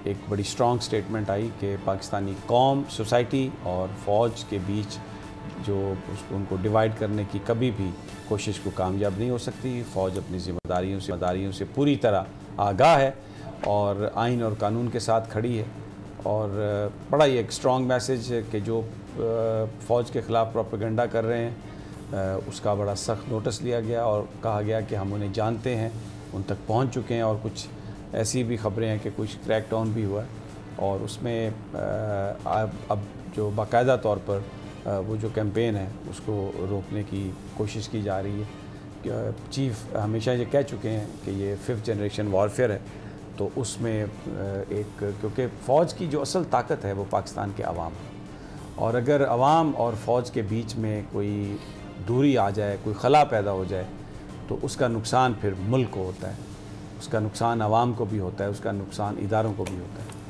ایک بڑی strong statement آئی کہ پاکستانی قوم، سوسائٹی اور فوج کے بیچ جو ان کو ڈیوائیڈ کرنے کی کبھی بھی کوشش کو کامیاب نہیں ہو سکتی۔ فوج اپنی ذمہ داریوں سے پوری طرح آگاہ ہے اور آئین اور قانون کے ساتھ کھڑی ہے، اور بڑا ہی ایک اسٹرانگ میسیج ہے کہ جو فوج کے خلاف پروپیگنڈا کر رہے ہیں اس کا بڑا سخت نوٹس لیا گیا اور کہا گیا کہ ہم انہیں جانتے ہیں، ان تک پہنچ چکے ہیں، اور کچھ ایسی بھی خبریں ہیں کہ کچھ کریک ڈاؤن بھی ہوا ہے، اور اس میں اب جو باقاعدہ طور پر وہ جو کیمپین ہے اس کو روکنے کی کوشش کی جا رہی ہے۔ چیف ہمیشہ یہ کہہ چکے ہیں کہ یہ 5th جنریشن وارفیئر ہے، تو اس میں ایک کیونکہ فوج کی جو اصل طاقت ہے وہ پاکستان کے عوام ہے، اور اگر عوام اور فوج کے بیچ میں کوئی دوری آ جائے، کوئی خلا پیدا ہو جائے، تو اس کا نقصان پھر ملک کو ہوتا ہے، اس کا نقصان عوام کو بھی ہوتا ہے، اس کا نقصان اداروں کو بھی ہوتا ہے۔